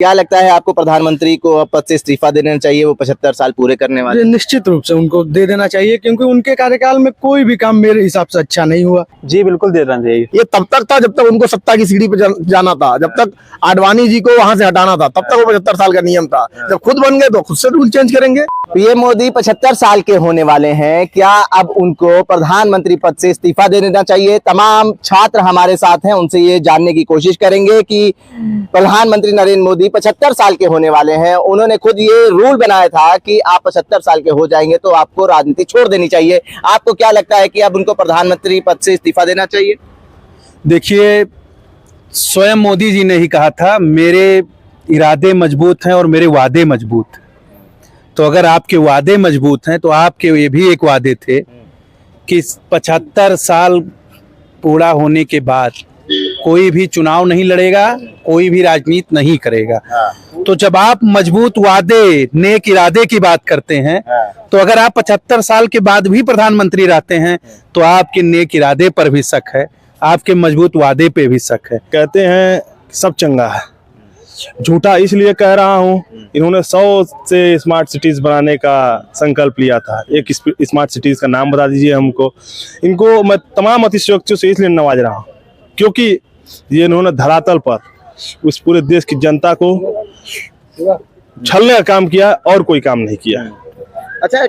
क्या लगता है आपको प्रधानमंत्री को अब पद से इस्तीफा दे देना चाहिए? वो 75 साल पूरे करने वाले। निश्चित रूप से उनको दे देना चाहिए, क्योंकि उनके कार्यकाल में कोई भी काम मेरे हिसाब से अच्छा नहीं हुआ। जी बिल्कुल दे देना चाहिए। ये तब तक था जब तक उनको सत्ता की सीढ़ी पर जाना था, जब तक आडवाणी जी को वहां से हटाना था, तब तक वो 75 साल का नियम था। जब खुद बन गए तो खुद से रूल चेंज करेंगे। पीएम मोदी 75 साल के होने वाले हैं, क्या अब उनको प्रधानमंत्री पद से इस्तीफा दे देना चाहिए? तमाम छात्र हमारे साथ हैं, उनसे ये जानने की कोशिश करेंगे कि प्रधानमंत्री नरेंद्र मोदी 75 साल के होने वाले हैं। उन्होंने खुद ये रूल बनाया था कि आप 75 साल के हो जाएंगे तो आपको राजनीति छोड़ देनी चाहिए। आपको क्या लगता है कि अब उनको प्रधानमंत्री पद से इस्तीफा देना चाहिए? देखिए, स्वयं मोदी जी ने ही कहा था मेरे इरादे मजबूत हैं और मेरे वादे मजबूत हैं। तो अगर आपके वादे मजबूत हैं तो आपके ये भी एक वादे थे कि 75 साल पूरा होने के बाद कोई भी चुनाव नहीं लड़ेगा, कोई भी राजनीति नहीं करेगा। तो जब आप मजबूत वादे, नेक इरादे की बात करते हैं, तो अगर आप 75 साल के बाद भी प्रधानमंत्री रहते हैं तो आपके नेक इरादे पर भी शक है, आपके मजबूत वादे पे भी शक है। कहते हैं सब चंगा है, झूठा इसलिए कह रहा हूँ, इन्होंने 100 से स्मार्ट सिटीज बनाने का संकल्प लिया था। एक स्मार्ट सिटीज का नाम बता दीजिए हमको। इनको मैं तमाम अतिशयोक्तियों से इसलिए नवाज रहा हूँ क्योंकि ये इन्होंने धरातल पर उस पूरे देश की जनता को छलने का काम किया और कोई काम नहीं किया। अच्छा,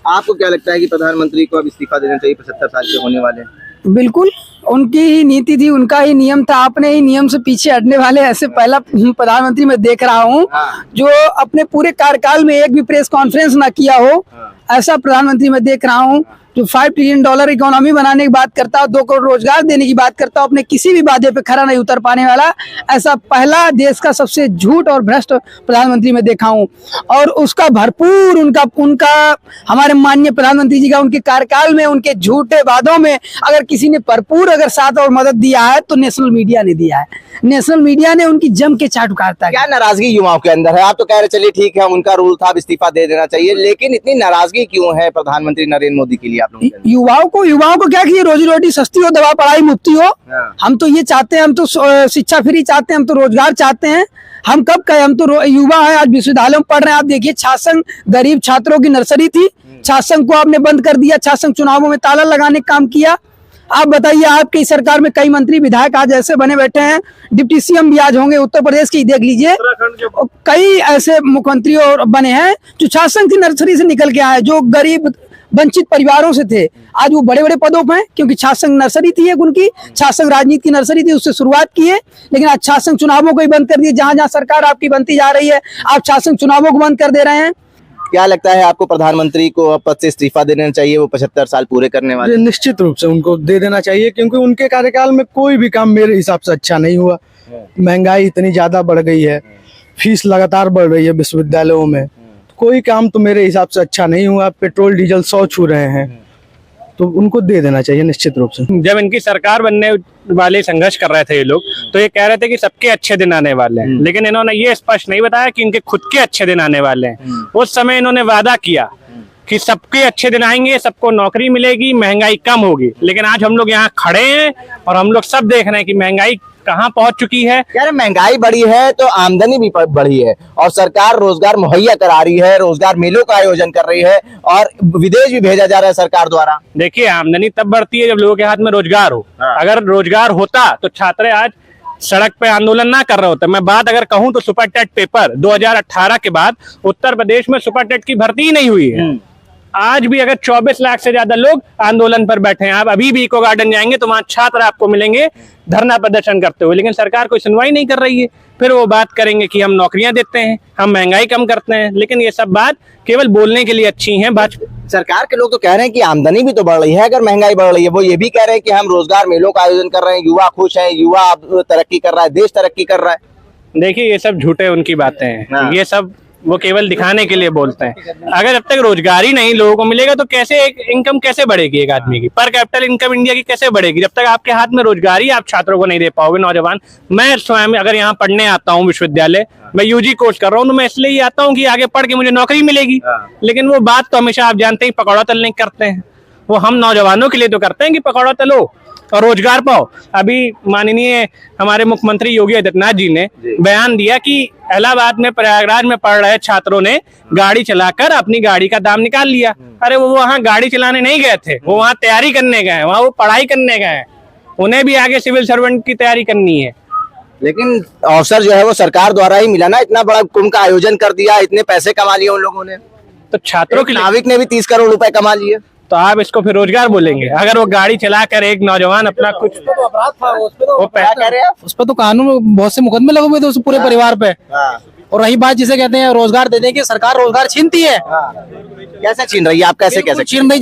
आपको क्या लगता है कि प्रधानमंत्री को अब इस्तीफा देना चाहिए? 75 साल के होने वाले हैं। बिल्कुल, उनकी ही नीति थी, उनका ही नियम था, अपने ही नियम से पीछे हटने वाले ऐसे पहला प्रधानमंत्री मैं देख रहा हूँ जो अपने पूरे कार्यकाल में एक भी प्रेस कॉन्फ्रेंस ना किया हो, ऐसा प्रधानमंत्री मैं देख रहा हूँ जो $5 ट्रिलियन इकोनॉमी बनाने की बात करता हो, 2 करोड़ रोजगार देने की बात करता हो, अपने किसी भी वादे पे खरा नहीं उतर पाने वाला ऐसा पहला देश का सबसे झूठ और भ्रष्ट प्रधानमंत्री मैं देखा हूँ। और उसका भरपूर उनका हमारे माननीय प्रधानमंत्री जी का उनके कार्यकाल में उनके झूठे वादों में अगर किसी ने भरपूर अगर साथ और मदद दिया है तो नेशनल मीडिया ने दिया है। नेशनल मीडिया ने उनकी जम के चाट उतारता है। क्या नाराजगी युवाओं के अंदर है? आप तो कह रहे चलिए ठीक है, उनका रूल था, इस्तीफा दे देना चाहिए, लेकिन इतनी नाराजगी क्यों है प्रधानमंत्री नरेंद्र मोदी के लिए? आप लोग युवाओं को क्या कि रोजी रोटी सस्ती हो, दवा पढ़ाई मुफ्ती हो। हम तो ये चाहते हैं, हम तो शिक्षा फ्री चाहते हैं, हम तो रोजगार चाहते हैं। हम कब कहे, हम तो युवा है, आज विश्वविद्यालयों में पढ़ रहे हैं। आप देखिए, छात्र संघ गरीब छात्रों की नर्सरी थी, छात्र संघ को आपने बंद कर दिया, छात्र संघ चुनावों में ताला लगाने का काम किया। आप बताइए, आपकी सरकार में कई मंत्री विधायक आज ऐसे बने बैठे हैं, डिप्टी सीएम भी आज होंगे उत्तर प्रदेश की, देख लीजिए। कई ऐसे मुख्यमंत्री और बने हैं जो छात्र संघ की नर्सरी से निकल के आए, जो गरीब वंचित परिवारों से थे, आज वो बड़े बड़े पदों पर हैं क्योंकि छात्र संघ नर्सरी थी एक उनकी, छात्र संघ राजनीति की नर्सरी थी, उससे शुरुआत की है। लेकिन आज छात्र संघ चुनावों को ही बंद कर दिए। जहां जहां सरकार आपकी बनती जा रही है, आप छात्र संघ चुनावों को बंद कर दे रहे हैं। क्या लगता है आपको प्रधानमंत्री को अब पद से इस्तीफा दे देना चाहिए? वो 75 साल पूरे करने वाले। निश्चित रूप से उनको दे देना चाहिए, क्योंकि उनके कार्यकाल में कोई भी काम मेरे हिसाब से अच्छा नहीं हुआ। महंगाई इतनी ज्यादा बढ़ गई है, फीस लगातार बढ़ रही है विश्वविद्यालयों में, कोई काम तो मेरे हिसाब से अच्छा नहीं हुआ। पेट्रोल डीजल 100 छू रहे हैं, तो उनको दे देना चाहिए निश्चित रूप से। जब इनकी सरकार बनने वाले संघर्ष कर रहे थे ये लोग, तो ये कह रहे थे कि सबके अच्छे दिन आने वाले हैं, लेकिन इन्होंने ये स्पष्ट नहीं बताया कि इनके खुद के अच्छे दिन आने वाले हैं। उस समय इन्होंने वादा किया कि सबके अच्छे दिन आएंगे, सबको नौकरी मिलेगी, महंगाई कम होगी। लेकिन आज हम लोग यहाँ खड़े हैं और हम लोग सब देख रहे हैं कि महंगाई कहाँ पहुंच चुकी है। यार, महंगाई बढ़ी है तो आमदनी भी बढ़ी है, और सरकार रोजगार मुहैया करा रही है, रोजगार मेलों का आयोजन कर रही है, और विदेश भी भेजा जा रहा है सरकार द्वारा। देखिए, आमदनी तब बढ़ती है जब लोगों के हाथ में रोजगार हो। अगर रोजगार होता तो छात्र आज सड़क पे आंदोलन ना कर रहे होते। मैं बात अगर कहूं तो सुपर टेट पेपर 2018 के बाद उत्तर प्रदेश में सुपर टेट की भर्ती ही नहीं हुई है। आज भी अगर 24 लाख से ज्यादा लोग आंदोलन पर बैठे हैं। आप अभी भी इको गार्डन जाएंगे तो वहां छात्र आपको मिलेंगे धरना प्रदर्शन करते हुए, लेकिन सरकार कोई सुनवाई नहीं कर रही है। फिर वो बात करेंगे कि हम नौकरियां देते हैं, हम महंगाई कम करते हैं, लेकिन ये सब बात केवल बोलने के लिए अच्छी है। सरकार के लोग तो कह रहे हैं कि आमदनी भी तो बढ़ रही है अगर महंगाई बढ़ रही है। वो ये भी कह रहे हैं कि हम रोजगार मेलों का आयोजन कर रहे हैं, युवा खुश हैं, युवा तरक्की कर रहा है, देश तरक्की कर रहा है। देखिए, ये सब झूठे उनकी बातें हैं, ये सब वो केवल दिखाने के लिए बोलते हैं। अगर जब तक रोजगार ही नहीं लोगों को मिलेगा तो कैसे एक इनकम कैसे बढ़ेगी एक आदमी की? पर कैपिटल इनकम इंडिया की कैसे बढ़ेगी जब तक आपके हाथ में रोजगार ही आप छात्रों को नहीं दे पाओगे? नौजवान, मैं स्वयं अगर यहाँ पढ़ने आता हूँ विश्वविद्यालय, मैं यूजी कोर्स कर रहा हूँ, तो मैं इसलिए ही आता हूँ कि आगे पढ़ के मुझे नौकरी मिलेगी। लेकिन वो बात तो हमेशा आप जानते हैं पकौड़ा तलने करते हैं। वो हम नौजवानों के लिए तो करते हैं कि पकौड़ा तलो, और रोजगार पाओ। अभी माननीय हमारे मुख्यमंत्री योगी आदित्यनाथ जी ने बयान दिया कि इलाहाबाद में प्रयागराज में पढ़ रहे छात्रों ने गाड़ी चलाकर अपनी गाड़ी का दाम निकाल लिया। अरे वो वहाँ गाड़ी चलाने नहीं गए थे, वो वहाँ तैयारी करने गए हैं, वहाँ वो पढ़ाई करने गए हैं, उन्हें भी आगे सिविल सर्वेंट की तैयारी करनी है। लेकिन अवसर जो है वो सरकार द्वारा ही मिला ना, इतना बड़ा कुंभ का आयोजन कर दिया, इतने पैसे कमा लिए उन लोगों ने, तो छात्रों के लिए नाविक ने भी 30 करोड़ रुपए कमा लिए। तो आप इसको फिर रोजगार बोलेंगे? अगर वो गाड़ी चलाकर एक नौजवान अपना कुछ वो क्या कह रहे हैं आप? उस पर तो कानून में बहुत से मुकदमे लगे हुए थे उस पूरे परिवार पे। और रही बात जिसे कहते हैं रोजगार दे देंगे, सरकार रोजगार छीनती है। कैसे छीन रही है, आप कैसे बिल्कुल छीन रही,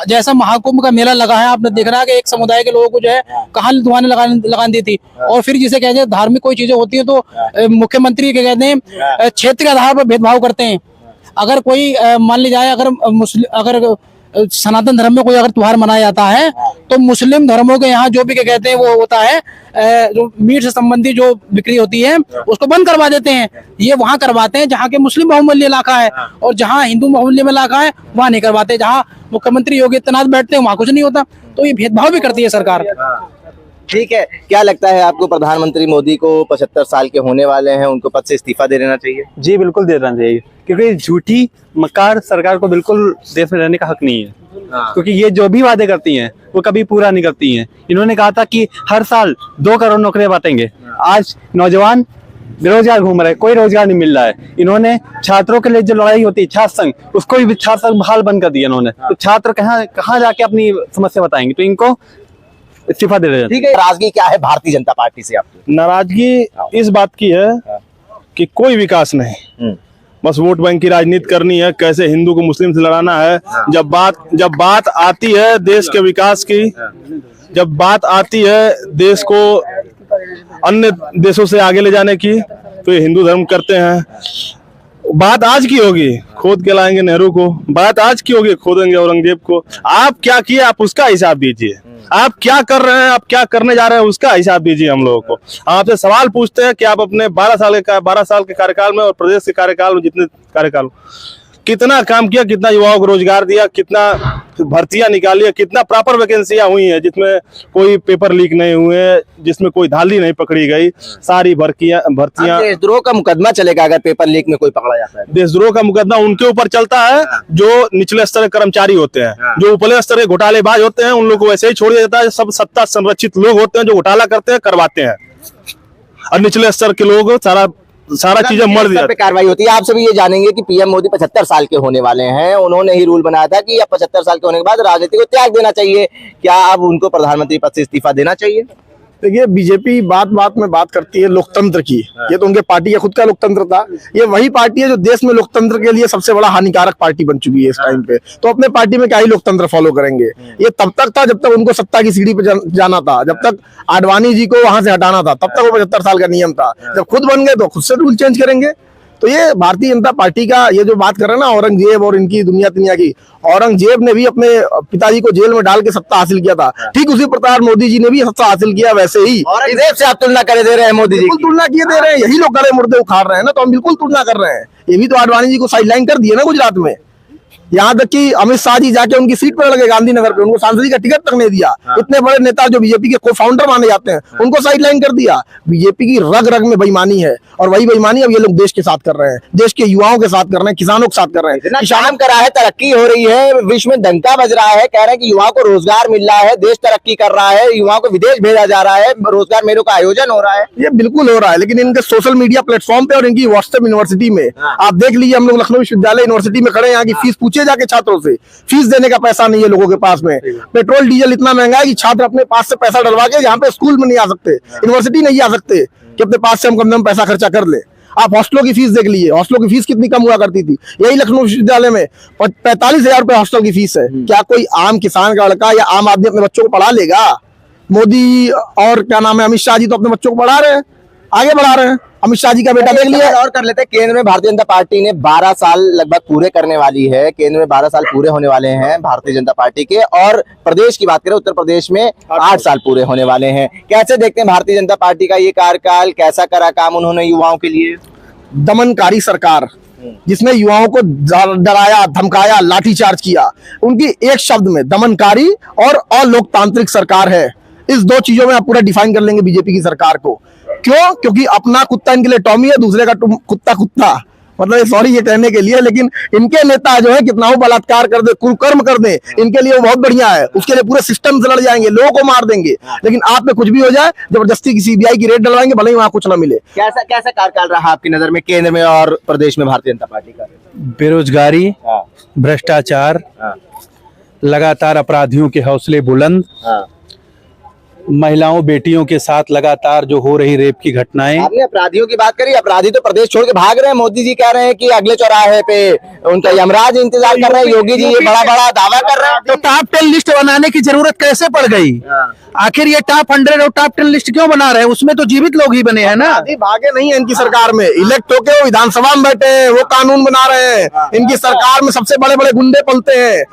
जैसा महाकुंभ का मेला लगा है, आपने देखना है कि एक समुदाय के लोगों को जो है कहानी दुआने लगा दी थी। और फिर जिसे कहते हैं धार्मिक कोई चीजें होती है तो मुख्यमंत्री के कहते हैं क्षेत्र के आधार पर भेदभाव करते हैं। अगर कोई मान ली जाए अगर सनातन धर्म में कोई अगर त्योहार मनाया जाता है तो मुस्लिम धर्मों के यहाँ जो भी क्या कहते हैं वो होता है, जो मीट से संबंधी जो बिक्री होती है उसको बंद करवा देते हैं। ये वहाँ करवाते हैं जहाँ के मुस्लिम बहुमूल्य इलाका है, और जहाँ हिंदू बहुमूल्य इलाका है वहाँ नहीं करवाते। जहाँ मुख्यमंत्री योगी आदित्यनाथ बैठते हैं वहाँ कुछ नहीं होता। तो ये भेदभाव भी करती है सरकार। ठीक है, क्या लगता है आपको प्रधानमंत्री मोदी को 75 साल के होने वाले हैं, उनको पद से इस्तीफा दे देना चाहिए? जी बिल्कुल दे देना चाहिए, क्योंकि झूठी मक्कार सरकार को बिल्कुल देश में रहने का हक नहीं है। क्योंकि ये जो भी वादे करती हैं वो कभी पूरा नहीं करती हैं। इन्होंने कहा था कि हर साल 2 करोड़ नौकरियां बांटेंगे, आज नौजवान बेरोजगार घूम रहे, कोई रोजगार नहीं मिल रहा है। इन्होंने छात्रों के लिए जो लड़ाई होती है छात्र संघ, उसको भी छात्र संघ बहाल बंद कर दिया इन्होंने। तो छात्र कहाँ जाके अपनी समस्या बताएंगे? तो इनको इस्तीफा दे देना। ठीक है, नाराजगी क्या है भारतीय जनता पार्टी से आपकी? नाराजगी इस बात की है कि कोई विकास नहीं, बस वोट बैंक की राजनीति करनी है, कैसे हिंदू को मुस्लिम से लड़ाना है। जब बात आती है देश के विकास की, जब बात आती है देश को अन्य देशों से आगे ले जाने की, तो ये हिंदू धर्म करते हैं। बात आज की होगी, खोद के लाएंगे नेहरू को, बात आज की होगी, खोदेंगे औरंगजेब को। आप क्या किए आप उसका हिसाब दीजिए, आप क्या कर रहे हैं, आप क्या करने जा रहे हैं उसका हिसाब दीजिए। हम लोगों को आपसे सवाल पूछते हैं कि आप अपने 12 साल के कार्यकाल में और प्रदेश के कार्यकाल में जितने कार्यकाल कितना काम किया, कितना युवाओं को रोजगार दिया, कितना भर्तियां निकाली, कितना प्रॉपर वैकेंसियां हुई हैं जिसमें कोई पेपर लीक नहीं हुए, जिसमें कोई धांधली नहीं पकड़ी गई, सारी भर्तियां। देशद्रोह का मुकदमा चलेगा अगर पेपर लीक में कोई पकड़ा जाता है? देशद्रोह का मुकदमा उनके ऊपर चलता है जो निचले स्तर के कर्मचारी होते हैं, जो ऊपरले स्तर के घोटालेबाज होते हैं उन लोगों को वैसे ही छोड़ दिया जाता है। सब सत्ता संरक्षित लोग होते हैं जो घोटाला करते हैं, करवाते हैं, और निचले स्तर के लोग सारा चीजें मर दिया पे कार्रवाई होती है। आप सभी ये जानेंगे कि पीएम मोदी 75 साल के होने वाले हैं, उन्होंने ही रूल बनाया था कि अब 75 साल के होने के बाद राजनीति को त्याग देना चाहिए। क्या अब उनको प्रधानमंत्री पद से इस्तीफा देना चाहिए? देखिए, बीजेपी बात में बात करती है लोकतंत्र की। ये तो उनके पार्टी का खुद का लोकतंत्र था। ये वही पार्टी है जो देश में लोकतंत्र के लिए सबसे बड़ा हानिकारक पार्टी बन चुकी है इस टाइम पे। तो अपने पार्टी में क्या ही लोकतंत्र फॉलो करेंगे? ये तब तक था जब तक उनको सत्ता की सीढ़ी पे जाना था, जब तक आडवाणी जी को वहां से हटाना था, तब तक वो 75 साल का नियम था। जब खुद बन गए तो खुद से रूल चेंज करेंगे। तो ये भारतीय जनता पार्टी का ये जो बात कर रहे हैं ना औरंगजेब और इनकी दुनिया की, औरंगजेब ने भी अपने पिताजी को जेल में डाल के सत्ता हासिल किया था, ठीक उसी प्रकार मोदी जी ने भी सत्ता हासिल किया वैसे ही। औरंगजेब से आप तुलना करे दे रहे हैं मोदी जी? बिल्कुल तुलना किए दे रहे हैं, यही लोग गले मुर्दे उखाड़ रहे हैं ना, तो हम बिल्कुल तुलना कर रहे हैं। ये भी तो आडवाणी जी को साइडलाइन कर दिए ना गुजरात में। यहाँ तक कि अमित शाह जी जाके उनकी सीट पर लगे गांधीनगर पे, उनको सांसद का टिकट तक नहीं दिया। इतने बड़े नेता जो बीजेपी के को फाउंडर माने जाते हैं उनको साइडलाइन कर दिया। बीजेपी की रग रग में बेईमानी है, और वही बेईमानी अब ये लोग देश के साथ कर रहे हैं, देश के युवाओं के साथ कर रहे हैं, किसानों के साथ कर रहे हैं। किसान करा है, तरक्की हो रही है, विश्व में डंका बज रहा है, कह रहे हैं कि युवाओं को रोजगार मिल रहा है, देश तरक्की कर रहा है, युवाओं को विदेश भेजा जा रहा है, रोजगार मेलों का आयोजन हो रहा है। ये बिल्कुल हो रहा है, लेकिन इनके सोशल मीडिया प्लेटफॉर्म पे और इनकी व्हाट्सएप यूनिवर्सिटी में आप देख लीजिए। हम लोग लखनऊ विश्वविद्यालय यूनिवर्सिटी में खड़े हैं, यहाँ की फीस पूछे जाके छात्रों से, फीस देने का पैसा नहीं है लोगों के पास में। पेट्रोल डीजल इतना महंगा है कि छात्र अपने पास से पैसा डलवा के यहाँ पे स्कूल में नहीं आ सकते, यूनिवर्सिटी नहीं आ सकते कि अपने पास से हम कम से कम पैसा खर्चा कर ले। आप हॉस्टलों की फीस देख लीजिए, हॉस्टलों की फीस कितनी कम हुआ करती थी। यही लखनऊ विश्वविद्यालय में 45,000 रुपए हॉस्टल की फीस है। क्या कोई आम किसान का लड़का या आम आदमी अपने बच्चों को पढ़ा लेगा? मोदी और क्या नाम है अमित शाह जी तो अपने बच्चों को पढ़ा रहे हैं, आगे बढ़ा रहे हैं। अमित शाह जी का बेटा देख लिया। और कर लेते हैं, केंद्र में भारतीय जनता पार्टी ने 12 साल लगभग पूरे करने वाली है, केंद्र में 12 साल पूरे होने वाले हैं भारतीय जनता पार्टी के, और प्रदेश की बात करें उत्तर प्रदेश में 8 साल पूरे होने वाले हैं। कैसे देखते हैं भारतीय जनता पार्टी का ये कार्यकाल, कैसा करा काम उन्होंने युवाओं के लिए? दमनकारी सरकार जिसने युवाओं को डराया, धमकाया, लाठीचार्ज किया, उनकी एक शब्द में दमनकारी और अलोकतांत्रिक सरकार है। इस दो चीजों में आप पूरा डिफाइन कर लेंगे बीजेपी की सरकार को। क्यों? क्योंकि अपना कुत्ता इनके लिए टॉमी है, दूसरे का कुत्ता कुत्ता, मतलब सॉरी ये कहने के लिए, लेकिन इनके नेता जो है कितना हो बलात्कार कर दे, कुकर्म कर दे, इनके लिए वो बहुत बढ़िया है, उसके लिए पूरे सिस्टम से लड़ जाएंगे, लोगों को मार देंगे। लेकिन आप में कुछ भी हो जाए जबरदस्ती की सीबीआई की रेड डलवाएंगे, भले ही वहां कुछ ना मिले। कैसा कैसा कार्यकाल रहा आपकी नजर में केंद्र में और प्रदेश में भारतीय जनता पार्टी का? बेरोजगारी, भ्रष्टाचार, लगातार अपराधियों के हौसले बुलंद, महिलाओं बेटियों के साथ लगातार जो हो रही रेप की घटनाएं। आपने अपराधियों की बात करी, अपराधी तो प्रदेश छोड़ के भाग रहे हैं। मोदी जी कह रहे हैं कि अगले चौराहे पे उनका यमराज इंतजार कर रहे हैं। योगी जी ये बड़ा बड़ा दावा कर रहे हैं। तो टॉप 10 लिस्ट बनाने की जरूरत कैसे पड़ गई? आखिर ये टॉप 100 और टॉप 10 लिस्ट क्यों बना रहे हैं? उसमें तो जीवित लोग ही बने हैं ना। अभी भागे नहीं है इनकी सरकार में, इलेक्ट होके वो विधानसभा में बैठे हैं, वो कानून बना रहे हैं। इनकी सरकार में सबसे बड़े बड़े गुंडे पलते हैं,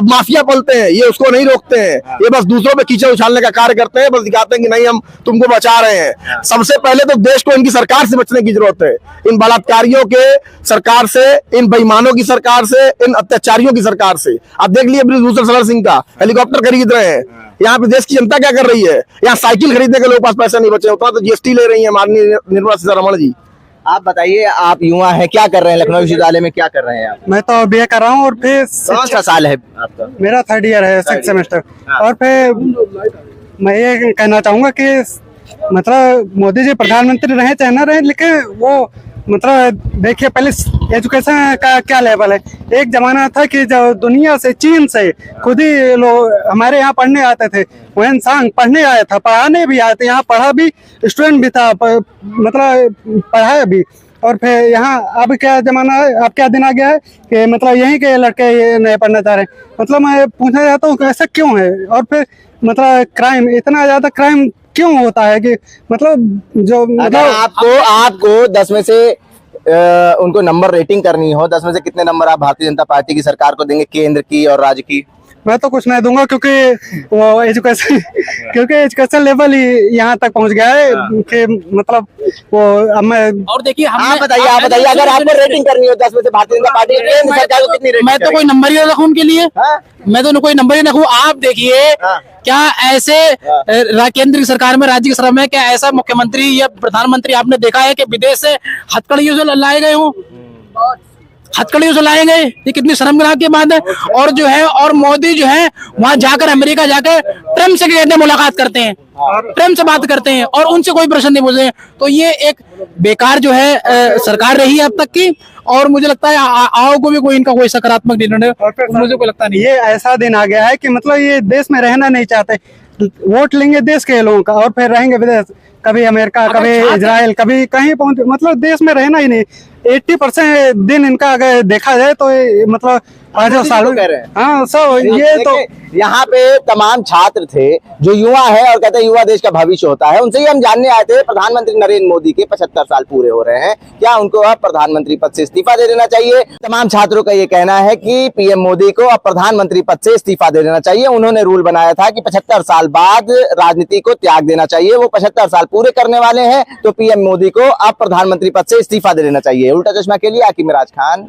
माफिया पलते हैं, ये उसको नहीं रोकते हैं। ये बस दूसरों पे कीचड़ उछालने का कार्य करते हैं, बस दिखाते हैं कि नहीं हम तुमको बचा रहे हैं। सबसे पहले तो देश को इनकी सरकार से बचने की जरूरत है, इन बलात्कारियों के सरकार से, इन बेईमानों की सरकार से, इन अत्याचारियों की सरकार से। आप देख लिए ब्रिजभूषण शरण सिंह का हेलीकॉप्टर खरीद रहे हैं। यहाँ पे देश की जनता क्या कर रही है? यहाँ साइकिल खरीदने के लोगों के पास पैसे नहीं बचे, उतना तो जीएसटी ले रही है माननीय निर्मला सीतारमण जी। आप बताइए, आप युवा हैं, क्या कर रहे हैं लखनऊ विश्वविद्यालय में, क्या कर रहे हैं आप? मैं तो बीए कर रहा हूँ और फिर कौन सा साल है आपका? मेरा 3rd ईयर है, 6th सेमेस्टर। और फिर मैं ये कहना चाहूंगा कि मतलब मोदी जी प्रधानमंत्री रहे चाहे ना रहे, लेकिन वो मतलब देखिए पहले एजुकेशन का क्या लेवल है। एक जमाना था कि जो दुनिया से, चीन से खुद ही लोग हमारे यहाँ पढ़ने आते थे। वैन सांग पढ़ने आया था, पढ़ाने भी आए थे, यहाँ पढ़ा भी, स्टूडेंट भी था, मतलब पढ़ाया भी। और फिर यहाँ अब क्या जमाना है, अब क्या दिन आ गया है कि मतलब यहीं के लड़के ये नहीं पढ़ना चाह रहे। मतलब मैं पूछना चाहता हूँ ऐसा क्यों है? और फिर मतलब क्राइम, इतना ज्यादा क्राइम क्यों होता है कि मतलब जो अगर आपको 10 में से उनको नंबर रेटिंग करनी हो, 10 में से कितने नंबर आप भारतीय जनता पार्टी की सरकार को देंगे, केंद्र की और राज्य की? मैं तो कुछ नहीं दूंगा, क्योंकि वो एजुकेशन लेवल ही यहाँ तक पहुँच गया है कि मतलब वो अब मैं। और देखिए आप बताइए अगर आपको रेटिंग करनी हो 10 में से भारतीय जनता पार्टी केंद्र सरकार को कितनी रेटिंग? मैं तो कोई नंबर ही ना रखूं उनके लिए। मैं तो कोई नंबर ही ना रखूं। आप देखिए क्या ऐसे केंद्र की सरकार में, राज्य की सरकार में क्या ऐसा मुख्यमंत्री या प्रधानमंत्री आपने देखा है कि विदेश से हथकड़ियों से लाए गए हों? हथकड़ियों से लाए गए, ये कितनी शर्मनाक की बात है। और जो है, और मोदी जो है वहां जाकर, अमेरिका जाकर ट्रम्प से कहते हैं मुलाकात करते हैं, ट्रम्प से बात करते हैं और उनसे कोई प्रश्न नहीं पूछते हैं। तो ये एक बेकार जो है सरकार रही है अब तक की। और मुझे लगता है आओ को भी कोई इनका कोई सकारात्मक निर्णय मुझे कोई लगता नहीं। ये ऐसा दिन आ गया है कि मतलब ये देश में रहना नहीं चाहते, वोट लेंगे देश के लोगों का और फिर रहेंगे विदेश, कभी अमेरिका, कभी इजराइल, कभी कहीं पहुंच, मतलब देश में रहना ही नहीं। 80% दिन इनका अगर देखा जाए तो मतलब 5 साल कह रहे हैं। हाँ सब ये तो यहाँ पे तमाम छात्र थे जो युवा है और कहते हैं युवा देश का भविष्य होता है। उनसे ही हम जानने आए थे, प्रधानमंत्री नरेंद्र मोदी के 75 साल पूरे हो रहे हैं, क्या उनको अब प्रधानमंत्री पद से इस्तीफा दे देना चाहिए? तमाम छात्रों का ये कहना है कि पीएम मोदी को अब प्रधानमंत्री पद से इस्तीफा दे देना चाहिए। उन्होंने रूल बनाया था कि 75 साल बाद राजनीति को त्याग देना चाहिए। वो 75 साल पूरे करने वाले हैं, तो पीएम मोदी को अब प्रधानमंत्री पद से इस्तीफा दे देना चाहिए। उल्टा चश्मा के लिए आकिब मिराज खान।